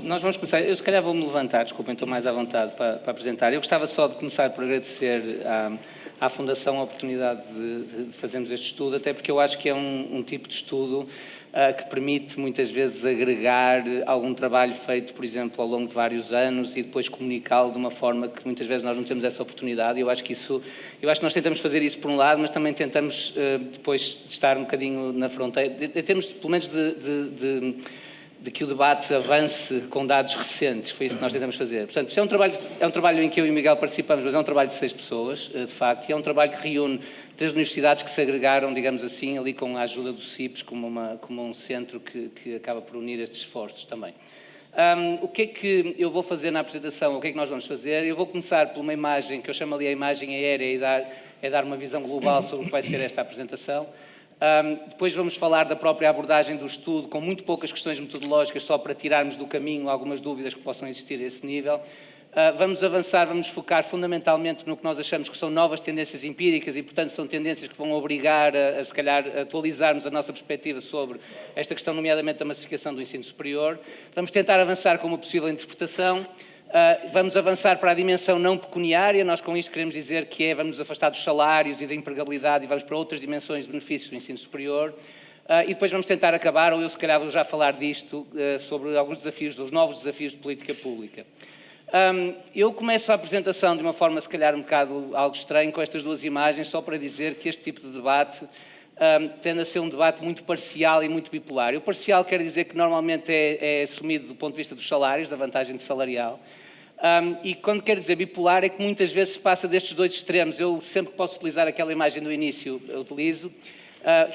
Nós vamos começar. Eu, se calhar, vou-me levantar, desculpem, estou mais à vontade para apresentar. Eu gostava só de começar por agradecer à Fundação a oportunidade de fazermos este estudo, até porque eu acho que é um tipo de estudo que permite, muitas vezes, agregar algum trabalho feito, por exemplo, ao longo de vários anos e depois comunicá-lo de uma forma que muitas vezes nós não temos essa oportunidade. Eu acho que nós tentamos fazer isso por um lado, mas também tentamos depois estar um bocadinho na fronteira, em termos, pelo menos, de que o debate avance com dados recentes. Foi isso que nós tentamos fazer. Portanto, isto é um trabalho em que eu e o Miguel participamos, mas é um trabalho de 6 pessoas, de facto, e é um trabalho que reúne 3 universidades que se agregaram, digamos assim, ali com a ajuda do CIPES, como um centro que acaba por unir estes esforços também. O que é que eu vou fazer na apresentação? O que é que nós vamos fazer? Eu vou começar por uma imagem que eu chamo ali a imagem aérea e dar uma visão global sobre o que vai ser esta apresentação. Depois vamos falar da própria abordagem do estudo, com muito poucas questões metodológicas, só para tirarmos do caminho algumas dúvidas que possam existir a esse nível. Vamos avançar, vamos focar fundamentalmente no que nós achamos que são novas tendências empíricas e, portanto, são tendências que vão obrigar se calhar, atualizarmos a nossa perspectiva sobre esta questão, nomeadamente da massificação do ensino superior. Vamos tentar avançar com uma possível interpretação. Vamos avançar para a dimensão não pecuniária, nós com isto queremos dizer que vamos nos afastar dos salários e da empregabilidade e vamos para outras dimensões de benefícios do ensino superior. E depois vamos tentar acabar, ou eu se calhar vou já falar disto, sobre alguns desafios, dos novos desafios de política pública. Eu começo a apresentação de uma forma se calhar um bocado algo estranho com estas duas imagens, só para dizer que este tipo de debate tende a ser um debate muito parcial e muito bipolar. O parcial quer dizer que normalmente é assumido do ponto de vista dos salários, da vantagem salarial. E quando quer dizer bipolar é que muitas vezes se passa destes dois extremos. Eu sempre que posso utilizar aquela imagem do início, eu utilizo,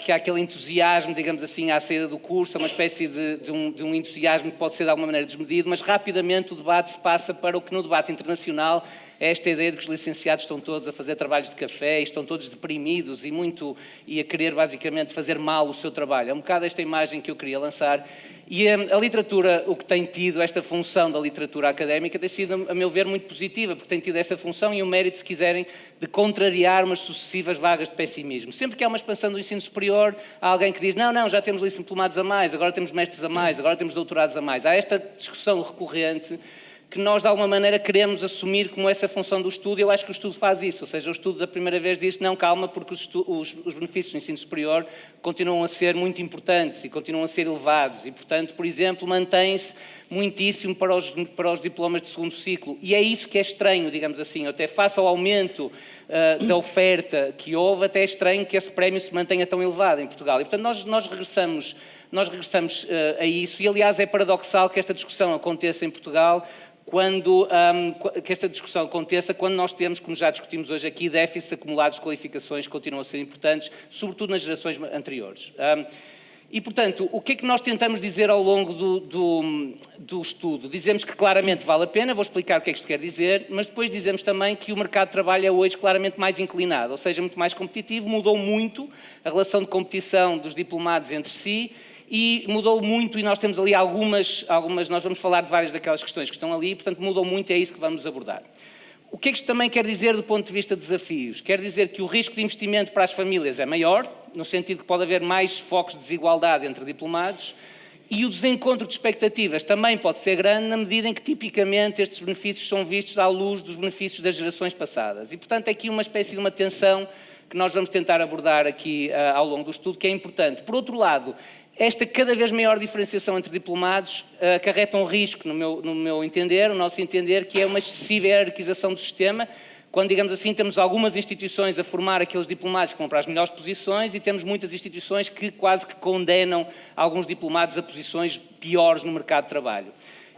que há aquele entusiasmo, digamos assim, à saída do curso, uma espécie de um entusiasmo que pode ser de alguma maneira desmedido, mas rapidamente o debate se passa para o que no debate internacional é esta ideia de que os licenciados estão todos a fazer trabalhos de café e estão todos deprimidos e a querer basicamente fazer mal o seu trabalho. É um bocado esta imagem que eu queria lançar. E a literatura, o que tem tido, esta função da literatura académica, tem sido, a meu ver, muito positiva, porque tem tido esta função e o mérito, se quiserem, de contrariar umas sucessivas vagas de pessimismo. Sempre que há uma expansão do ensino superior, há alguém que diz, não, já temos licenciados a mais, agora temos mestres a mais, agora temos doutorados a mais. Há esta discussão recorrente que nós, de alguma maneira, queremos assumir como essa função do estudo, e eu acho que o estudo faz isso, ou seja, o estudo da primeira vez diz, não, calma, porque os benefícios do ensino superior continuam a ser muito importantes e continuam a ser elevados, e, portanto, por exemplo, mantém-se muitíssimo para os diplomas de segundo ciclo, e é isso que é estranho, digamos assim, até face ao aumento da oferta que houve, até é estranho que esse prémio se mantenha tão elevado em Portugal, e, portanto, nós regressamos a isso, e, aliás, é paradoxal que esta discussão aconteça em Portugal, que esta discussão aconteça quando nós temos, como já discutimos hoje aqui, déficits acumulados de qualificações que continuam a ser importantes, sobretudo nas gerações anteriores. E, portanto, o que é que nós tentamos dizer ao longo do estudo? Dizemos que claramente vale a pena, vou explicar o que é que isto quer dizer, mas depois dizemos também que o mercado de trabalho é hoje claramente mais inclinado, ou seja, muito mais competitivo, mudou muito a relação de competição dos diplomados entre si, e mudou muito, e nós temos ali algumas, nós vamos falar de várias daquelas questões que estão ali, portanto mudou muito e é isso que vamos abordar. O que é que isto também quer dizer do ponto de vista de desafios? Quer dizer que o risco de investimento para as famílias é maior, no sentido que pode haver mais focos de desigualdade entre diplomados, e o desencontro de expectativas também pode ser grande na medida em que tipicamente estes benefícios são vistos à luz dos benefícios das gerações passadas. E portanto é aqui uma espécie de uma tensão que nós vamos tentar abordar aqui ao longo do estudo, que é importante. Por outro lado, esta cada vez maior diferenciação entre diplomados acarreta um risco, no meu entender, no nosso entender, que é uma excessiva hierarquização do sistema, quando, digamos assim, temos algumas instituições a formar aqueles diplomados que vão para as melhores posições e temos muitas instituições que quase que condenam alguns diplomados a posições piores no mercado de trabalho.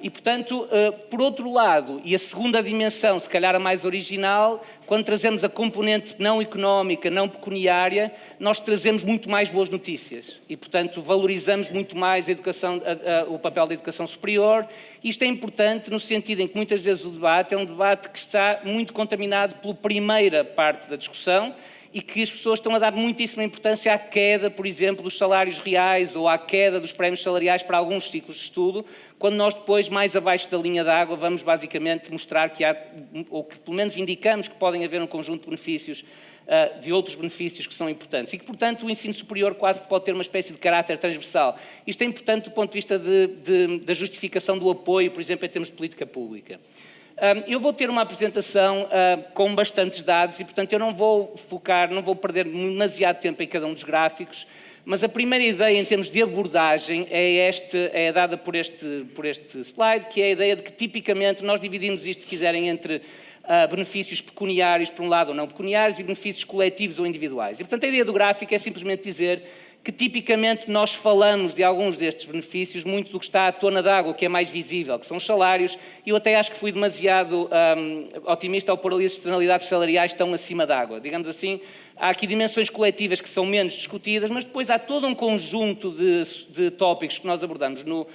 E, portanto, por outro lado, e a segunda dimensão, se calhar a mais original, quando trazemos a componente não económica, não pecuniária, nós trazemos muito mais boas notícias e, portanto, valorizamos muito mais a educação, o papel da educação superior. Isto é importante no sentido em que muitas vezes o debate é um debate que está muito contaminado pela primeira parte da discussão e que as pessoas estão a dar muitíssima importância à queda, por exemplo, dos salários reais ou à queda dos prémios salariais para alguns ciclos de estudo, quando nós depois, mais abaixo da linha d'água, vamos basicamente mostrar que há, ou que pelo menos indicamos que podem haver um conjunto de benefícios, de outros benefícios que são importantes e que, portanto, o ensino superior quase que pode ter uma espécie de caráter transversal. Isto é importante do ponto de vista da justificação do apoio, por exemplo, em termos de política pública. Eu vou ter uma apresentação com bastantes dados e, portanto, eu não vou perder demasiado tempo em cada um dos gráficos, mas a primeira ideia em termos de abordagem é dada por este slide, que é a ideia de que tipicamente nós dividimos isto, se quiserem, entre benefícios pecuniários por um lado ou não pecuniários e benefícios coletivos ou individuais. E, portanto, a ideia do gráfico é simplesmente dizer que tipicamente nós falamos de alguns destes benefícios muito do que está à tona d'água, o que é mais visível, que são os salários, e eu até acho que fui demasiado otimista ao pôr ali as externalidades salariais tão acima d'água. Digamos assim, há aqui dimensões coletivas que são menos discutidas, mas depois há todo um conjunto de tópicos que nós abordamos no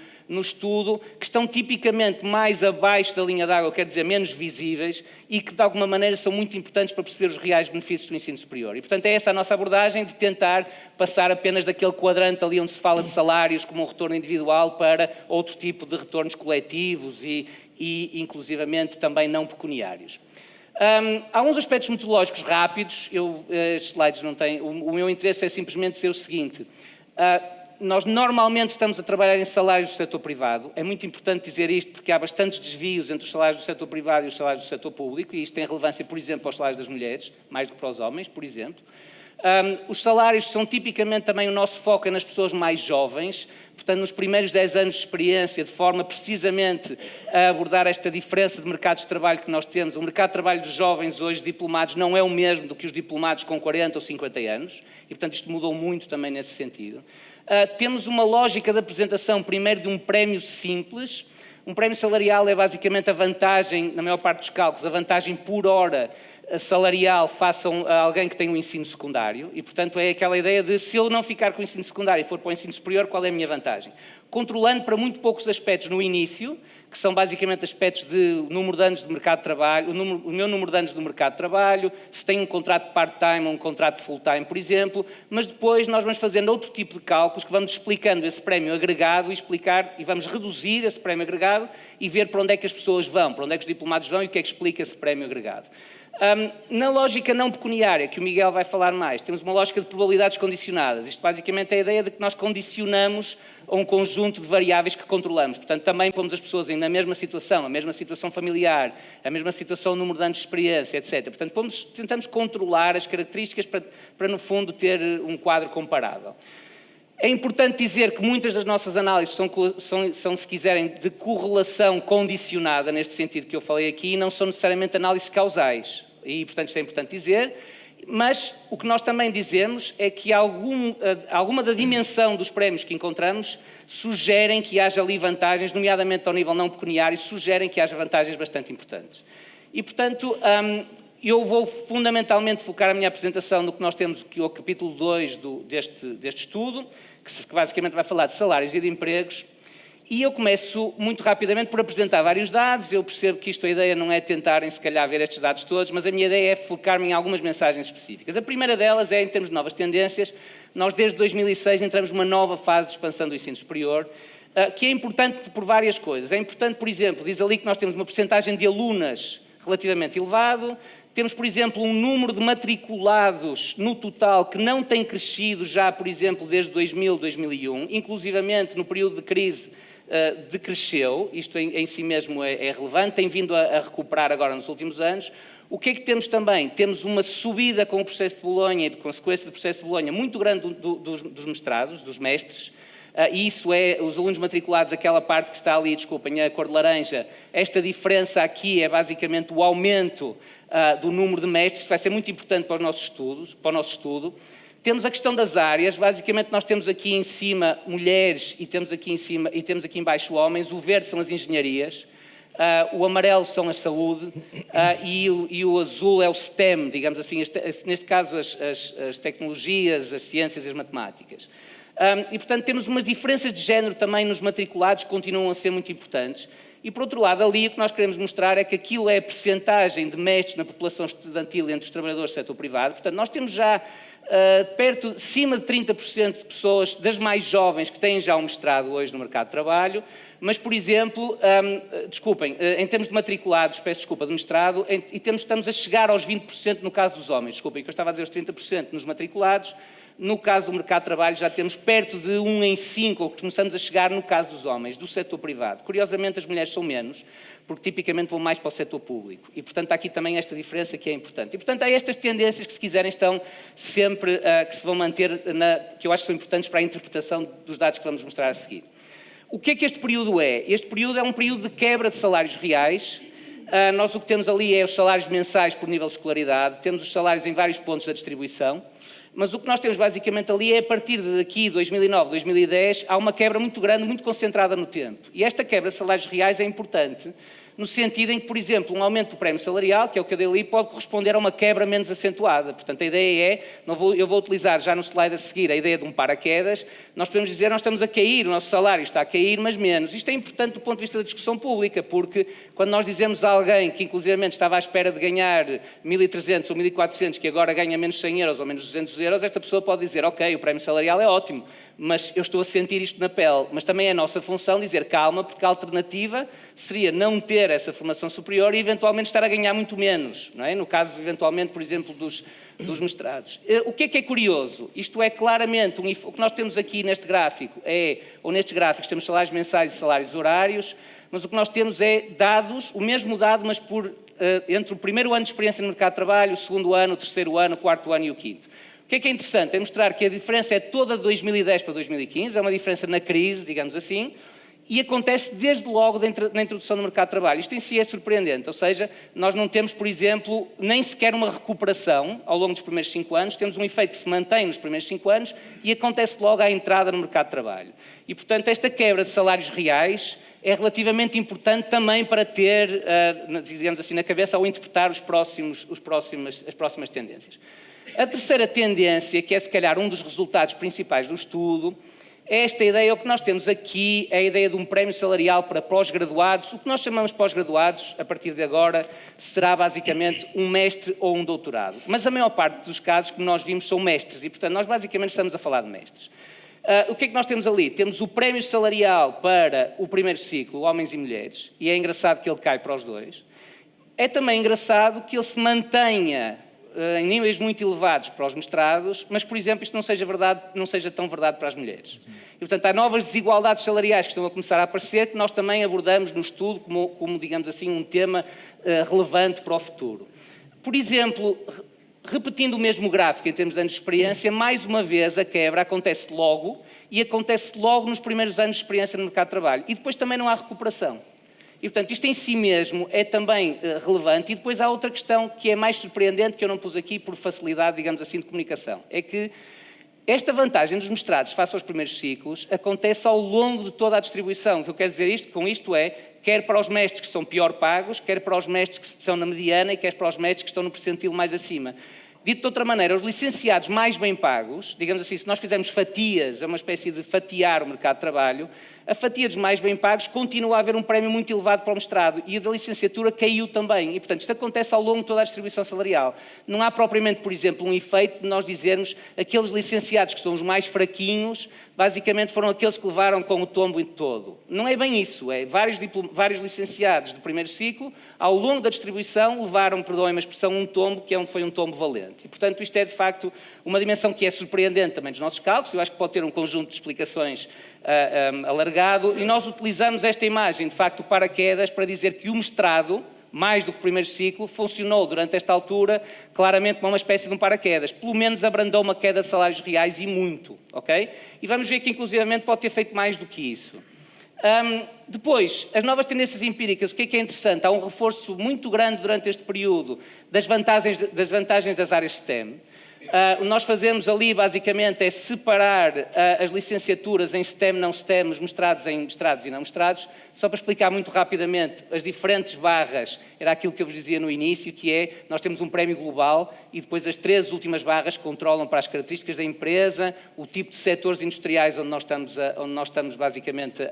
estudo, que estão tipicamente mais abaixo da linha d'água, quer dizer, menos visíveis, e que de alguma maneira são muito importantes para perceber os reais benefícios do ensino superior. E, portanto, é essa a nossa abordagem, de tentar passar apenas daquele quadrante ali onde se fala de salários como um retorno individual para outro tipo de retornos coletivos e inclusivamente, também não pecuniários. Alguns aspectos metodológicos rápidos, estes slides não têm, o meu interesse é simplesmente ser o seguinte. Nós normalmente estamos a trabalhar em salários do setor privado. É muito importante dizer isto porque há bastantes desvios entre os salários do setor privado e os salários do setor público, e isto tem relevância, por exemplo, para os salários das mulheres, mais do que para os homens, por exemplo. Os salários são tipicamente também o nosso foco é nas pessoas mais jovens, portanto, nos primeiros 10 anos de experiência, de forma precisamente a abordar esta diferença de mercados de trabalho que nós temos. O mercado de trabalho dos jovens hoje diplomados não é o mesmo do que os diplomados com 40 ou 50 anos, e portanto isto mudou muito também nesse sentido. Temos uma lógica de apresentação, primeiro, de um prémio simples. Um prémio salarial é basicamente a vantagem, na maior parte dos cálculos, a vantagem por hora salarial face a alguém que tem um ensino secundário e, portanto, é aquela ideia de se eu não ficar com o ensino secundário e for para o ensino superior, qual é a minha vantagem? Controlando para muito poucos aspectos no início, que são basicamente aspectos de número de anos de mercado de trabalho, o meu número de anos do mercado de trabalho, se tem um contrato part-time ou um contrato full-time, por exemplo, mas depois nós vamos fazendo outro tipo de cálculos que vamos explicando esse prémio agregado e vamos reduzir esse prémio agregado e ver para onde é que as pessoas vão, para onde é que os diplomados vão e o que é que explica esse prémio agregado. Na lógica não pecuniária, que o Miguel vai falar mais, temos uma lógica de probabilidades condicionadas. Isto basicamente é a ideia de que nós condicionamos a um conjunto de variáveis que controlamos. Portanto, também pomos as pessoas na mesma situação, a mesma situação familiar, a mesma situação, o número de anos de experiência, etc. Portanto, tentamos controlar as características para, no fundo, ter um quadro comparável. É importante dizer que muitas das nossas análises são, se quiserem, de correlação condicionada, neste sentido que eu falei aqui, e não são necessariamente análises causais. E, portanto, isto é importante dizer. Mas o que nós também dizemos é que alguma da dimensão dos prémios que encontramos sugerem que haja ali vantagens, nomeadamente ao nível não pecuniário, sugerem que haja vantagens bastante importantes. E, portanto, eu vou fundamentalmente focar a minha apresentação no que nós temos aqui, o capítulo 2 deste estudo, que basicamente vai falar de salários e de empregos. E eu começo muito rapidamente por apresentar vários dados. Eu percebo que a ideia não é tentarem, se calhar, ver estes dados todos, mas a minha ideia é focar-me em algumas mensagens específicas. A primeira delas é, em termos de novas tendências, nós desde 2006 entramos numa nova fase de expansão do ensino superior, que é importante por várias coisas. É importante, por exemplo, diz ali que nós temos uma percentagem de alunas relativamente elevado. Temos, por exemplo, um número de matriculados no total que não tem crescido já, por exemplo, desde 2000, 2001, inclusivamente no período de crise decresceu, isto em si mesmo é relevante, tem vindo a recuperar agora nos últimos anos. O que é que temos também? Temos uma subida com o processo de Bolonha e de consequência do processo de Bolonha muito grande dos mestrados, dos mestres, e isso é, os alunos matriculados, aquela parte que está ali, desculpem, a cor de laranja, esta diferença aqui é basicamente o aumento do número de mestres, que vai ser muito importante para o nosso estudo. Temos a questão das áreas, basicamente nós temos aqui em cima mulheres e temos aqui em baixo homens, o verde são as engenharias, o amarelo são a saúde e o azul é o STEM, digamos assim, neste caso as tecnologias, as ciências e as matemáticas. E, portanto, temos umas diferenças de género também nos matriculados que continuam a ser muito importantes. E, por outro lado, ali o que nós queremos mostrar é que aquilo é a percentagem de mestres na população estudantil entre os trabalhadores do setor privado. Portanto, nós temos já acima de 30% de pessoas das mais jovens que têm já um mestrado hoje no mercado de trabalho, mas, por exemplo, em termos de matriculados, peço desculpa, de mestrado, estamos a chegar aos 20% no caso dos homens, desculpem, que eu estava a dizer os 30% nos matriculados. No caso do mercado de trabalho já temos perto de 1 em 5, ou que começamos a chegar no caso dos homens, do setor privado. Curiosamente as mulheres são menos, porque tipicamente vão mais para o setor público. E, portanto, há aqui também esta diferença que é importante. E, portanto, há estas tendências que, se quiserem, estão sempre, que se vão manter, que eu acho que são importantes para a interpretação dos dados que vamos mostrar a seguir. O que é que este período é? Este período é um período de quebra de salários reais. Nós o que temos ali é os salários mensais por nível de escolaridade, temos os salários em vários pontos da distribuição. Mas o que nós temos basicamente ali é, a partir daqui, 2009, 2010, há uma quebra muito grande, muito concentrada no tempo. E esta quebra de salários reais é importante no sentido em que, por exemplo, um aumento do prémio salarial, que é o que eu dei ali, pode corresponder a uma quebra menos acentuada. Portanto, a ideia é, eu vou utilizar já no slide a seguir a ideia de um paraquedas, nós podemos dizer nós estamos a cair, o nosso salário está a cair, mas menos. Isto é importante do ponto de vista da discussão pública, porque quando nós dizemos a alguém que inclusivamente estava à espera de ganhar 1.300 ou 1.400, que agora ganha menos 100 euros ou menos 200 euros, esta pessoa pode dizer, ok, o prémio salarial é ótimo, mas eu estou a sentir isto na pele. Mas também é a nossa função dizer calma, porque a alternativa seria não ter essa formação superior e eventualmente estar a ganhar muito menos, não é? No caso, eventualmente, por exemplo, dos mestrados. O que é curioso? Isto é claramente, o que nós temos aqui neste gráfico ou nestes gráficos temos salários mensais e salários horários, mas o que nós temos é dados, o mesmo dado, mas entre o primeiro ano de experiência no mercado de trabalho, o segundo ano, o terceiro ano, o quarto ano e o quinto. O que é interessante? É mostrar que a diferença é toda de 2010 para 2015, é uma diferença na crise, digamos assim, e acontece desde logo na introdução do mercado de trabalho. Isto em si é surpreendente, ou seja, nós não temos, por exemplo, nem sequer uma recuperação ao longo dos primeiros 5 anos, temos um efeito que se mantém nos primeiros 5 anos e acontece logo à entrada no mercado de trabalho. E, portanto, esta quebra de salários reais é relativamente importante também para ter, digamos assim, na cabeça ao interpretar as próximas tendências. A terceira tendência, que é se calhar um dos resultados principais do estudo, é esta ideia, o que nós temos aqui é a ideia de um prémio salarial para pós-graduados. O que nós chamamos pós-graduados, a partir de agora, será basicamente um mestre ou um doutorado. Mas a maior parte dos casos que nós vimos são mestres e, portanto, nós basicamente estamos a falar de mestres. O que é que nós temos ali? Temos o prémio salarial para o primeiro ciclo, homens e mulheres, e é engraçado que ele cai para os dois. É também engraçado que ele se mantenha em níveis muito elevados para os mestrados, mas, por exemplo, isto não seja tão verdade para as mulheres. E, portanto, há novas desigualdades salariais que estão a começar a aparecer, que nós também abordamos no estudo como digamos assim, um tema relevante para o futuro. Por exemplo, repetindo o mesmo gráfico em termos de anos de experiência, mais uma vez a quebra acontece logo, e acontece logo nos primeiros anos de experiência no mercado de trabalho. E depois também não há recuperação. E, portanto, isto em si mesmo é também relevante. E depois há outra questão que é mais surpreendente, que eu não pus aqui por facilidade, digamos assim, de comunicação. É que esta vantagem dos mestrados face aos primeiros ciclos acontece ao longo de toda a distribuição. O que eu quero dizer com isto é, quer para os mestres que são pior pagos, quer para os mestres que estão na mediana e quer para os mestres que estão no percentil mais acima. Dito de outra maneira, os licenciados mais bem pagos, digamos assim, se nós fizermos fatias, é uma espécie de fatiar o mercado de trabalho, a fatia dos mais bem pagos continua a haver um prémio muito elevado para o mestrado e a da licenciatura caiu também. E, portanto, isto acontece ao longo de toda a distribuição salarial. Não há propriamente, por exemplo, um efeito de nós dizermos aqueles licenciados que são os mais fraquinhos, basicamente foram aqueles que levaram com o tombo em todo. Não é bem isso. É vários licenciados do primeiro ciclo, ao longo da distribuição, levaram, perdoem-me a expressão, um tombo que foi um tombo valente. E, portanto, isto é, de facto, uma dimensão que é surpreendente também dos nossos cálculos. Eu acho que pode ter um conjunto de explicações alargado, e nós utilizamos esta imagem, de facto, o paraquedas, para dizer que o mestrado, mais do que o primeiro ciclo, funcionou durante esta altura claramente como uma espécie de um paraquedas. Pelo menos abrandou uma queda de salários reais e muito, ok? E vamos ver que, inclusivamente, pode ter feito mais do que isso. Depois, as novas tendências empíricas, o que é interessante? Há um reforço muito grande durante este período das vantagens das áreas STEM. Nós fazemos ali, basicamente, é separar as licenciaturas em STEM, não STEM, os mestrados em mestrados e não mestrados. Só para explicar muito rapidamente, as diferentes barras, era aquilo que eu vos dizia no início, que é, nós temos um prémio global e depois as 3 últimas barras controlam para as características da empresa, o tipo de setores industriais onde nós estamos basicamente,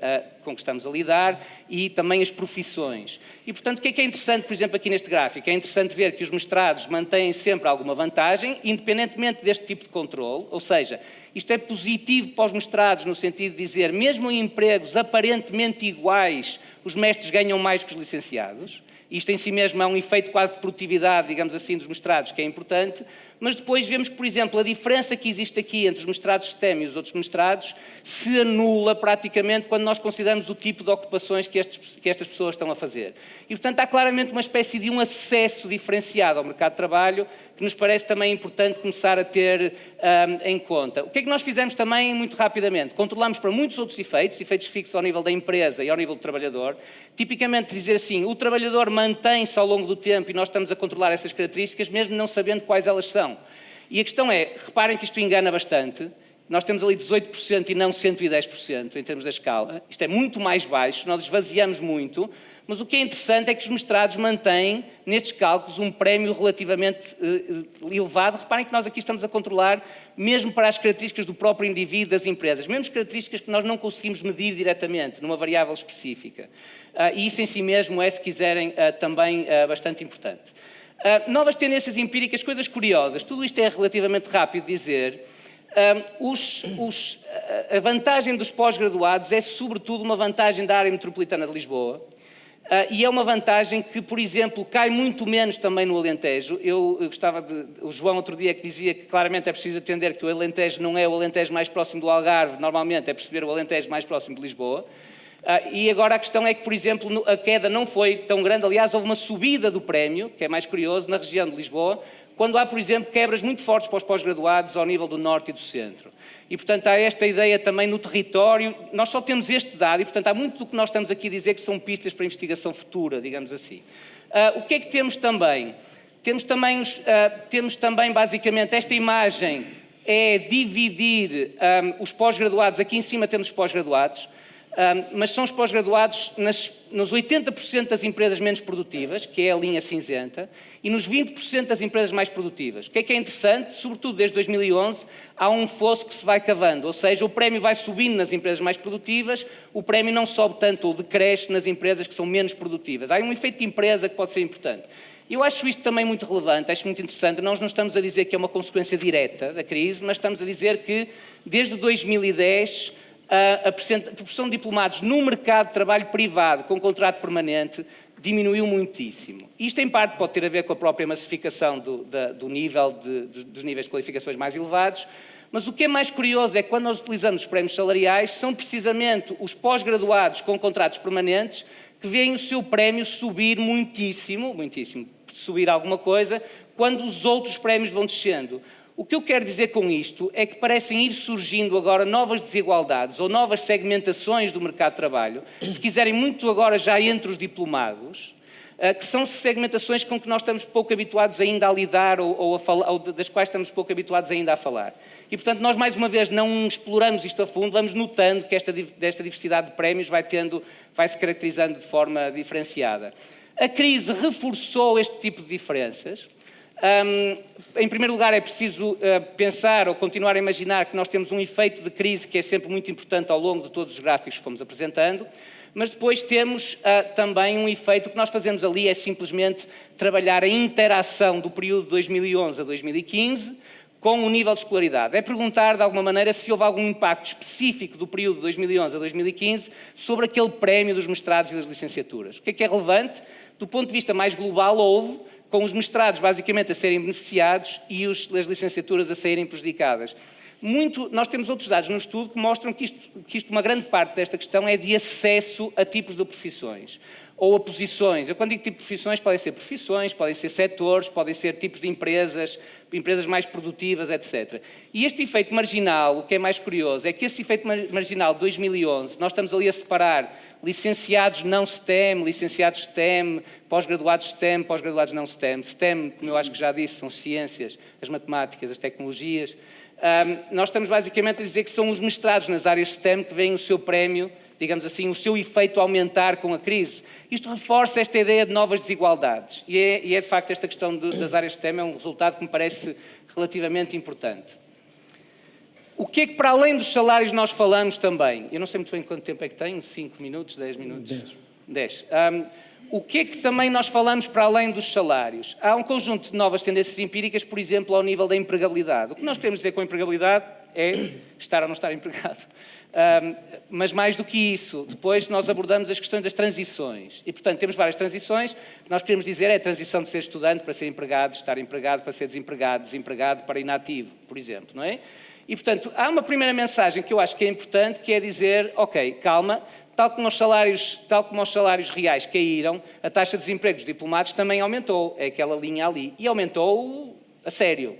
com que estamos a lidar e também as profissões. E, portanto, o que é interessante, por exemplo, aqui neste gráfico? É interessante ver que os mestrados mantêm sempre alguma vantagem, independentemente deste tipo de controle, ou seja, isto é positivo para os mestrados no sentido de dizer, mesmo em empregos aparentemente iguais, os mestres ganham mais que os licenciados. Isto em si mesmo é um efeito quase de produtividade, digamos assim, dos mestrados, que é importante, mas depois vemos que, por exemplo, a diferença que existe aqui entre os mestrados STEM e os outros mestrados se anula praticamente quando nós consideramos o tipo de ocupações que estas pessoas estão a fazer. E, portanto, há claramente uma espécie de um acesso diferenciado ao mercado de trabalho que nos parece também importante começar a ter em conta. O que é que nós fizemos também, muito rapidamente? Controlamos para muitos outros efeitos fixos ao nível da empresa e ao nível do trabalhador. Tipicamente dizer assim, o trabalhador mantém-se ao longo do tempo e nós estamos a controlar essas características, mesmo não sabendo quais elas são. E a questão é, reparem que isto engana bastante, nós temos ali 18% e não 110% em termos da escala, isto é muito mais baixo, nós esvaziamos muito, mas o que é interessante é que os mestrados mantêm, nestes cálculos, um prémio relativamente elevado. Reparem que nós aqui estamos a controlar, mesmo para as características do próprio indivíduo, das empresas, mesmo características que nós não conseguimos medir diretamente, numa variável específica. E isso em si mesmo é, se quiserem, também bastante importante. Novas tendências empíricas, coisas curiosas, tudo isto é relativamente rápido de dizer. A vantagem dos pós-graduados é, sobretudo, uma vantagem da área metropolitana de Lisboa. E é uma vantagem que, por exemplo, cai muito menos também no Alentejo. Eu gostava de... O João outro dia que dizia que claramente é preciso entender que o Alentejo não é o Alentejo mais próximo do Algarve, normalmente é perceber o Alentejo mais próximo de Lisboa. E agora a questão é que, por exemplo, a queda não foi tão grande. Aliás, houve uma subida do prémio, que é mais curioso, na região de Lisboa, quando há, por exemplo, quebras muito fortes para os pós-graduados ao nível do norte e do centro. E, portanto, há esta ideia também no território. Nós só temos este dado e, portanto, há muito do que nós estamos aqui a dizer que são pistas para investigação futura, digamos assim. O que é que temos também? Temos também, basicamente, esta imagem é dividir os pós-graduados. Aqui em cima temos os pós-graduados. Mas são os pós-graduados nos 80% das empresas menos produtivas, que é a linha cinzenta, e nos 20% das empresas mais produtivas. O que é interessante? Sobretudo desde 2011, há um fosso que se vai cavando, ou seja, o prémio vai subindo nas empresas mais produtivas, o prémio não sobe tanto ou decresce nas empresas que são menos produtivas. Há um efeito de empresa que pode ser importante. Eu acho isto também muito relevante, acho muito interessante. Nós não estamos a dizer que é uma consequência direta da crise, mas estamos a dizer que desde 2010... a proporção de diplomados no mercado de trabalho privado com contrato permanente diminuiu muitíssimo. Isto, em parte, pode ter a ver com a própria massificação dos níveis de qualificações mais elevados, mas o que é mais curioso é que, quando nós utilizamos os prémios salariais, são precisamente os pós-graduados com contratos permanentes que veem o seu prémio subir muitíssimo, subir alguma coisa, quando os outros prémios vão descendo. O que eu quero dizer com isto é que parecem ir surgindo agora novas desigualdades ou novas segmentações do mercado de trabalho, se quiserem muito agora já entre os diplomados, que são segmentações com que nós estamos pouco habituados ainda a lidar ou das quais estamos pouco habituados ainda a falar. E, portanto, nós mais uma vez não exploramos isto a fundo, vamos notando que esta diversidade de prémios vai se caracterizando de forma diferenciada. A crise reforçou este tipo de diferenças. Em primeiro lugar, é preciso pensar ou continuar a imaginar que nós temos um efeito de crise que é sempre muito importante ao longo de todos os gráficos que fomos apresentando, mas depois temos também um efeito que nós fazemos ali é simplesmente trabalhar a interação do período de 2011 a 2015 com o nível de escolaridade. É perguntar, de alguma maneira, se houve algum impacto específico do período de 2011 a 2015 sobre aquele prémio dos mestrados e das licenciaturas. O que é relevante? Do ponto de vista mais global, houve, com os mestrados basicamente a serem beneficiados e as licenciaturas a saírem prejudicadas. Nós temos outros dados no estudo que mostram que uma grande parte desta questão é de acesso a tipos de profissões ou a posições. Eu quando digo tipo de profissões, podem ser setores, podem ser tipos de empresas mais produtivas, etc. E este efeito marginal, o que é mais curioso, é que esse efeito marginal de 2011, nós estamos ali a separar licenciados não STEM, licenciados STEM, pós-graduados STEM, pós-graduados não STEM. STEM, como eu acho que já disse, são ciências, as matemáticas, as tecnologias. Nós estamos basicamente a dizer que são os mestrados nas áreas STEM que veem o seu prémio, digamos assim, o seu efeito aumentar com a crise. Isto reforça esta ideia de novas desigualdades. E é de facto esta questão das áreas STEM é um resultado que me parece relativamente importante. O que é que para além dos salários nós falamos também? Eu não sei muito bem quanto tempo é que tenho, 5 minutos, 10 minutos? 10. O que é que também nós falamos para além dos salários? Há um conjunto de novas tendências empíricas, por exemplo, ao nível da empregabilidade. O que nós queremos dizer com empregabilidade é estar ou não estar empregado. Mas mais do que isso, depois nós abordamos as questões das transições. E, portanto, temos várias transições. O que nós queremos dizer é a transição de ser estudante para ser empregado, estar empregado para ser desempregado, desempregado para inativo, por exemplo, não é? E, portanto, há uma primeira mensagem que eu acho que é importante, que é dizer, ok, calma, tal como os salários reais caíram, a taxa de desemprego dos diplomados também aumentou, é aquela linha ali, e aumentou a sério.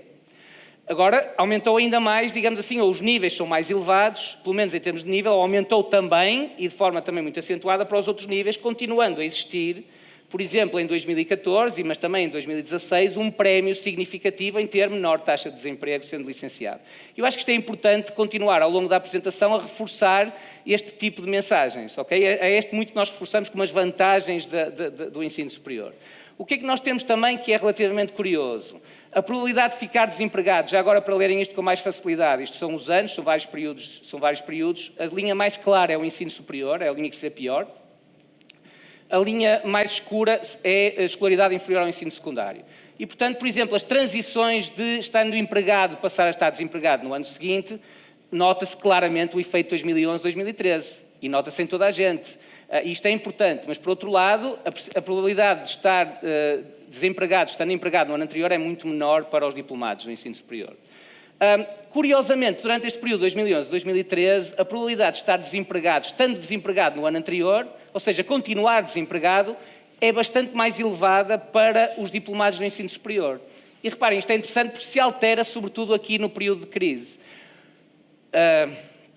Agora, aumentou ainda mais, digamos assim, ou os níveis são mais elevados, pelo menos em termos de nível, aumentou também, e de forma também muito acentuada, para os outros níveis, continuando a existir, por exemplo, em 2014, mas também em 2016, um prémio significativo em ter menor taxa de desemprego sendo licenciado. Eu acho que isto é importante continuar, ao longo da apresentação, a reforçar este tipo de mensagens, ok? É este muito que nós reforçamos como as vantagens do ensino superior. O que é que nós temos também que é relativamente curioso? A probabilidade de ficar desempregado, já agora para lerem isto com mais facilidade, isto são os anos, são vários períodos, a linha mais clara é o ensino superior, é a linha que se vê pior. A linha mais escura é a escolaridade inferior ao ensino secundário. E, portanto, por exemplo, as transições de estando empregado passar a estar desempregado no ano seguinte, nota-se claramente o efeito 2011-2013 e nota-se em toda a gente. Isto é importante, mas, por outro lado, a probabilidade de estar desempregado, estando empregado no ano anterior, é muito menor para os diplomados do ensino superior. Curiosamente, durante este período, 2011-2013, a probabilidade de estar desempregado, estando desempregado no ano anterior, ou seja, continuar desempregado, é bastante mais elevada para os diplomados do ensino superior. E reparem, isto é interessante porque se altera, sobretudo aqui no período de crise.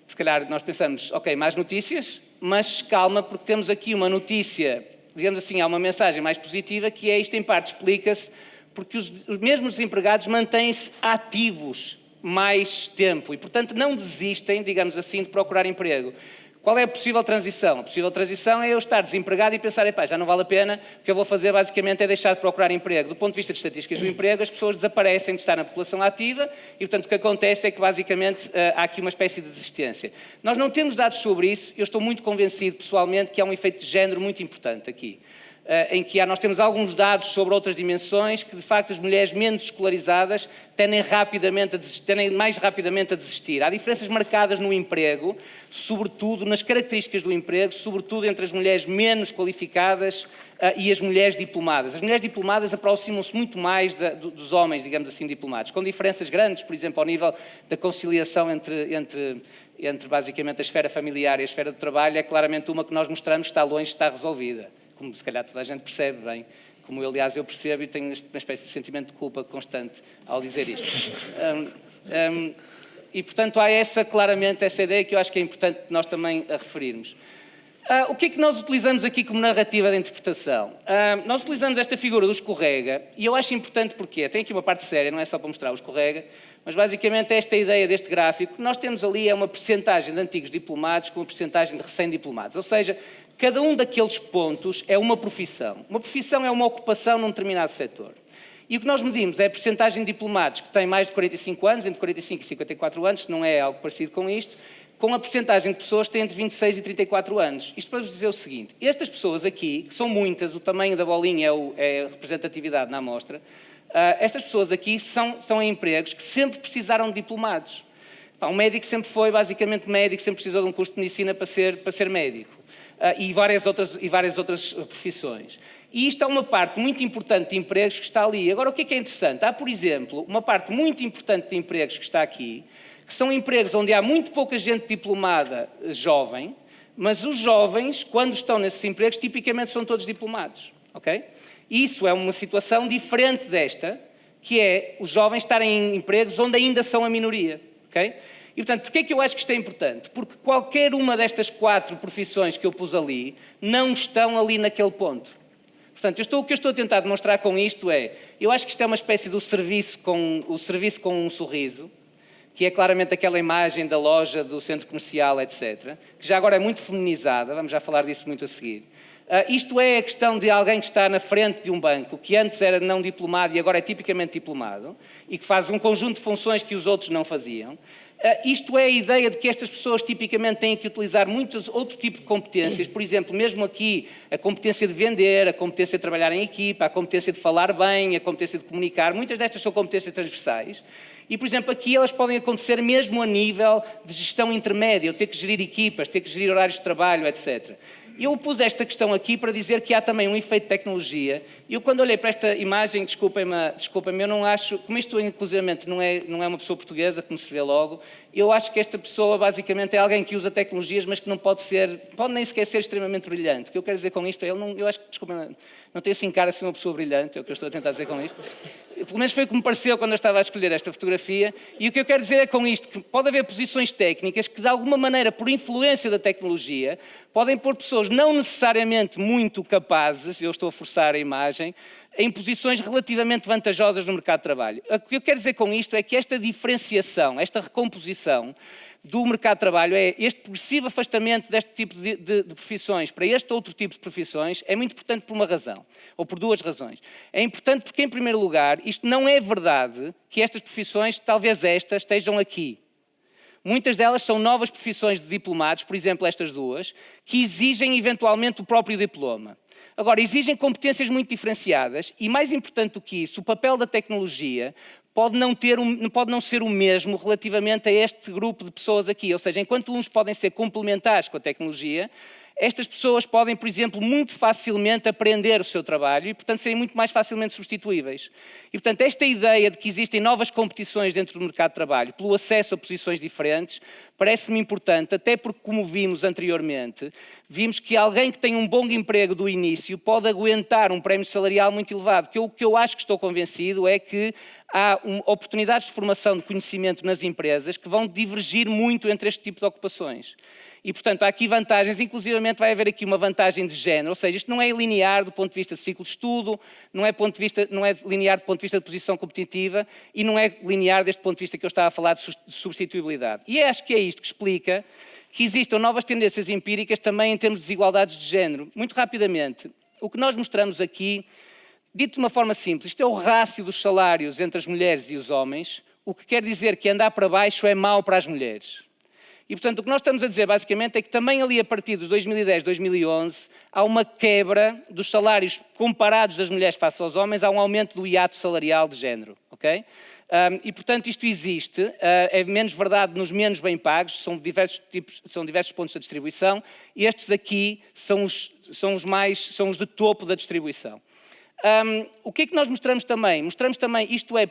Se calhar nós pensamos, ok, mais notícias, mas calma, porque temos aqui uma notícia, digamos assim, há uma mensagem mais positiva, que é isto em parte explica-se porque os mesmos desempregados mantêm-se ativos mais tempo e, portanto, não desistem, digamos assim, de procurar emprego. Qual é a possível transição? A possível transição é eu estar desempregado e pensar, epá, já não vale a pena, o que eu vou fazer basicamente é deixar de procurar emprego. Do ponto de vista de estatísticas do emprego, as pessoas desaparecem de estar na população ativa e, portanto, o que acontece é que basicamente há aqui uma espécie de desistência. Nós não temos dados sobre isso, eu estou muito convencido pessoalmente que há um efeito de género muito importante aqui. Em que nós temos alguns dados sobre outras dimensões que, de facto, as mulheres menos escolarizadas tendem mais rapidamente a desistir. Há diferenças marcadas no emprego, sobretudo nas características do emprego, sobretudo entre as mulheres menos qualificadas e as mulheres diplomadas. As mulheres diplomadas aproximam-se muito mais dos homens, digamos assim, diplomados, com diferenças grandes, por exemplo, ao nível da conciliação entre basicamente a esfera familiar e a esfera do trabalho, é claramente uma que nós mostramos que está longe de estar resolvida. Como se calhar toda a gente percebe bem, como aliás eu percebo e tenho uma espécie de sentimento de culpa constante ao dizer isto. E portanto há claramente essa ideia que eu acho que é importante nós também a referirmos. O que é que nós utilizamos aqui como narrativa de interpretação? Nós utilizamos esta figura do escorrega e eu acho importante porque tem aqui uma parte séria, não é só para mostrar o escorrega, mas basicamente esta ideia deste gráfico que nós temos ali é uma percentagem de antigos diplomados com uma percentagem de recém-diplomados, ou seja, cada um daqueles pontos é uma profissão. Uma profissão é uma ocupação num determinado setor. E o que nós medimos é a percentagem de diplomados que têm mais de 45 anos, entre 45 e 54 anos, se não é algo parecido com isto, com a percentagem de pessoas que têm entre 26 e 34 anos. Isto para vos dizer o seguinte, estas pessoas aqui, que são muitas, o tamanho da bolinha é a representatividade na amostra, estas pessoas aqui estão em empregos que sempre precisaram de diplomados. Um médico sempre foi basicamente médico, sempre precisou de um curso de medicina para ser médico. E várias outras profissões. E isto é uma parte muito importante de empregos que está ali. Agora, o que é interessante? Há, por exemplo, uma parte muito importante de empregos que está aqui, que são empregos onde há muito pouca gente diplomada jovem, mas os jovens, quando estão nesses empregos, tipicamente são todos diplomados, ok? Isso é uma situação diferente desta, que é os jovens estarem em empregos onde ainda são a minoria, ok? E, portanto, porquê é que eu acho que isto é importante? Porque qualquer uma destas 4 profissões que eu pus ali não estão ali naquele ponto. Portanto, o que eu estou a tentar demonstrar com isto é, eu acho que isto é uma espécie do serviço com um sorriso, que é claramente aquela imagem da loja, do centro comercial, etc., que já agora é muito feminizada, vamos já falar disso muito a seguir. Isto é a questão de alguém que está na frente de um banco, que antes era não diplomado e agora é tipicamente diplomado, e que faz um conjunto de funções que os outros não faziam. Isto é a ideia de que estas pessoas tipicamente têm que utilizar muitos outros tipos de competências, por exemplo, mesmo aqui, a competência de vender, a competência de trabalhar em equipa, a competência de falar bem, a competência de comunicar, muitas destas são competências transversais. E, por exemplo, aqui elas podem acontecer mesmo a nível de gestão intermédia, ter que gerir equipas, ter que gerir horários de trabalho, etc. Eu pus esta questão aqui para dizer que há também um efeito de tecnologia. Eu, quando olhei para esta imagem, desculpem-me, eu não acho, como isto inclusivamente não é uma pessoa portuguesa, como se vê logo, eu acho que esta pessoa basicamente é alguém que usa tecnologias, mas que não pode nem sequer ser extremamente brilhante. O que eu quero dizer com isto é, eu acho que, desculpem-me, não tem assim cara de ser uma pessoa brilhante, é o que eu estou a tentar dizer com isto. Pelo menos foi o que me pareceu quando eu estava a escolher esta fotografia. E o que eu quero dizer é com isto, que pode haver posições técnicas que, de alguma maneira, por influência da tecnologia, podem pôr pessoas não necessariamente muito capazes, eu estou a forçar a imagem, em posições relativamente vantajosas no mercado de trabalho. O que eu quero dizer com isto é que esta diferenciação, esta recomposição do mercado de trabalho, este progressivo afastamento deste tipo de profissões para este outro tipo de profissões, é muito importante por uma razão, ou por 2 razões. É importante porque, em primeiro lugar, isto não é verdade que estas profissões, talvez estas, estejam aqui. Muitas delas são novas profissões de diplomados, por exemplo, estas 2, que exigem eventualmente o próprio diploma. Agora, exigem competências muito diferenciadas e, mais importante do que isso, o papel da tecnologia pode não ser o mesmo relativamente a este grupo de pessoas aqui. Ou seja, enquanto uns podem ser complementares com a tecnologia, estas pessoas podem, por exemplo, muito facilmente aprender o seu trabalho e, portanto, serem muito mais facilmente substituíveis. E, portanto, esta ideia de que existem novas competições dentro do mercado de trabalho, pelo acesso a posições diferentes, parece-me importante, até porque, como vimos anteriormente, vimos que alguém que tem um bom emprego do início pode aguentar um prémio salarial muito elevado. O que eu acho que estou convencido é que há oportunidades de formação de conhecimento nas empresas que vão divergir muito entre este tipo de ocupações. E, portanto, há aqui vantagens, inclusivamente vai haver aqui uma vantagem de género, ou seja, isto não é linear do ponto de vista de ciclo de estudo, não é linear do ponto de vista de posição competitiva e não é linear deste ponto de vista que eu estava a falar de substituibilidade. E acho que é isto que explica que existam novas tendências empíricas também em termos de desigualdades de género. Muito rapidamente, o que nós mostramos aqui, dito de uma forma simples, isto é o rácio dos salários entre as mulheres e os homens, o que quer dizer que andar para baixo é mau para as mulheres. E, portanto, o que nós estamos a dizer, basicamente, é que também ali a partir dos 2010, 2011, há uma quebra dos salários comparados das mulheres face aos homens, há um aumento do hiato salarial de género, ok? E, portanto, isto existe, é menos verdade nos menos bem pagos, são diversos pontos da distribuição, e estes aqui são os de topo da distribuição. O que é que nós mostramos também? Mostramos também, isto é,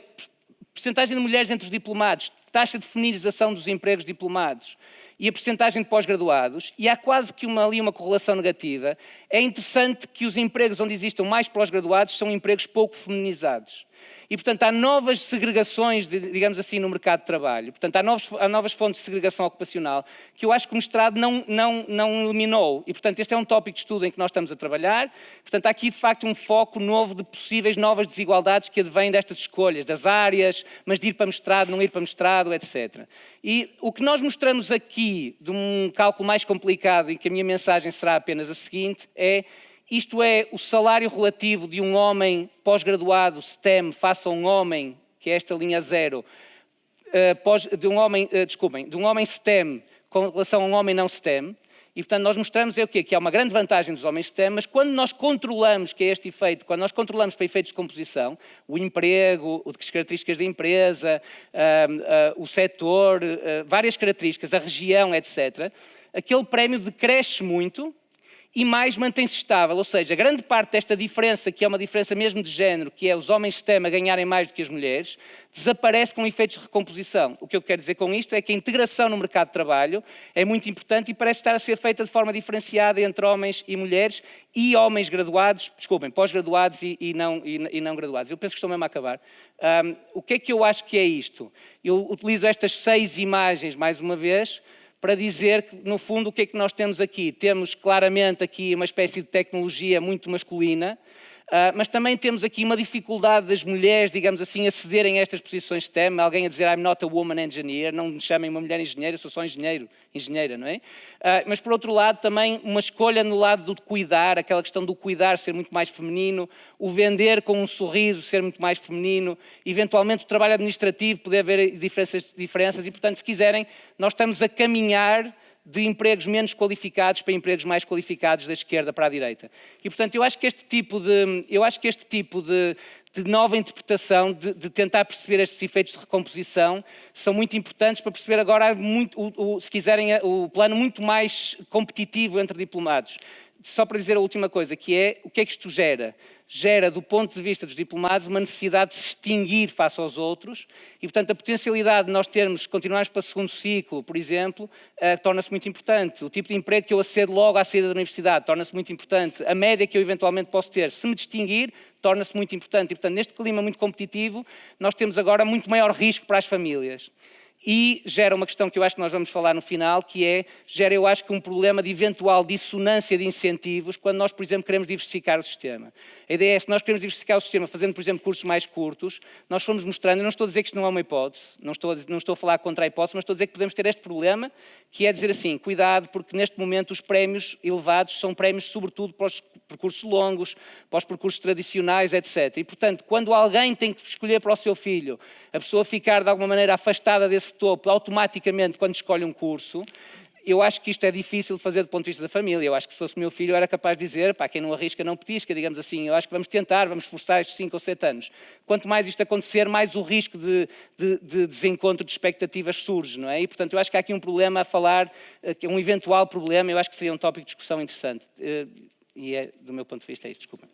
percentagem de mulheres entre os diplomados, taxa de feminização dos empregos diplomados e a percentagem de pós-graduados, e há quase que ali uma correlação negativa. É interessante que os empregos onde existam mais pós-graduados são empregos pouco feminizados. E, portanto, há novas segregações, digamos assim, no mercado de trabalho. Portanto, há novas fontes de segregação ocupacional que eu acho que o mestrado não eliminou. E, portanto, este é um tópico de estudo em que nós estamos a trabalhar. Portanto, há aqui, de facto, um foco novo de possíveis novas desigualdades que advêm destas escolhas, das áreas, mas de ir para mestrado, não ir para mestrado, etc. E o que nós mostramos aqui, de um cálculo mais complicado, e que a minha mensagem será apenas a seguinte, isto é o salário relativo de um homem pós-graduado STEM face a um homem, que é esta linha 0, de um homem STEM com relação a um homem não STEM. E, portanto, nós mostramos o quê? Que há uma grande vantagem dos homens STEM, mas quando nós controlamos, que é este efeito, quando nós controlamos para efeitos de composição, o emprego, as características da empresa, o setor, várias características, a região, etc., aquele prémio decresce muito. e mais mantém-se estável, ou seja, grande parte desta diferença, que é uma diferença mesmo de género, que é os homens STEM a ganharem mais do que as mulheres, desaparece com efeitos de recomposição. O que eu quero dizer com isto é que a integração no mercado de trabalho é muito importante e parece estar a ser feita de forma diferenciada entre homens e mulheres e homens graduados, desculpem, pós-graduados e não graduados. Eu penso que estou mesmo a acabar. O que é que eu acho que é isto? Eu utilizo estas 6 imagens, mais uma vez, para dizer que, no fundo, o que é que nós temos aqui? Temos claramente aqui uma espécie de tecnologia muito masculina, mas também temos aqui uma dificuldade das mulheres, digamos assim, acederem a estas posições STEM. Alguém a dizer, I'm not a woman engineer, não me chamem uma mulher engenheira, eu sou só engenheira, não é? Mas, por outro lado, também uma escolha no lado do cuidar, aquela questão do cuidar ser muito mais feminino, o vender com um sorriso ser muito mais feminino, eventualmente o trabalho administrativo, poder haver diferenças e, portanto, se quiserem, nós estamos a caminhar de empregos menos qualificados para empregos mais qualificados da esquerda para a direita. E, portanto, eu acho que este tipo de nova interpretação, de tentar perceber estes efeitos de recomposição, são muito importantes para perceber agora, se quiserem, o plano muito mais competitivo entre diplomados. Só para dizer a última coisa, que é, o que é que isto gera? Gera, do ponto de vista dos diplomados, uma necessidade de se extinguir face aos outros e, portanto, a potencialidade de nós continuarmos para o segundo ciclo, por exemplo, torna-se muito importante. O tipo de emprego que eu acedo logo à saída da universidade torna-se muito importante. A média que eu eventualmente posso ter, se me distinguir, torna-se muito importante. E, portanto, neste clima muito competitivo, nós temos agora muito maior risco para as famílias. E gera uma questão que eu acho que nós vamos falar no final, que é, eu acho que um problema de eventual dissonância de incentivos quando nós, por exemplo, queremos diversificar o sistema. A ideia é, se nós queremos diversificar o sistema fazendo, por exemplo, cursos mais curtos, nós fomos mostrando, eu não estou a dizer que isto não é uma hipótese, não estou a falar contra a hipótese, mas estou a dizer que podemos ter este problema, que é dizer assim, cuidado, porque neste momento os prémios elevados são prémios sobretudo para os percursos longos, para os percursos tradicionais, etc. E, portanto, quando alguém tem que escolher para o seu filho, a pessoa ficar de alguma maneira afastada desse topo automaticamente quando escolhe um curso, eu acho que isto é difícil de fazer do ponto de vista da família. Eu acho que se fosse meu filho eu era capaz de dizer, pá, quem não arrisca não petisca, digamos assim. Eu acho que vamos tentar, vamos forçar estes 5 ou 7 anos. Quanto mais isto acontecer, mais o risco de desencontro de expectativas surge, não é? E, portanto, eu acho que há aqui um problema a falar, um eventual problema, eu acho que seria um tópico de discussão interessante. E é, do meu ponto de vista, é isso, desculpa.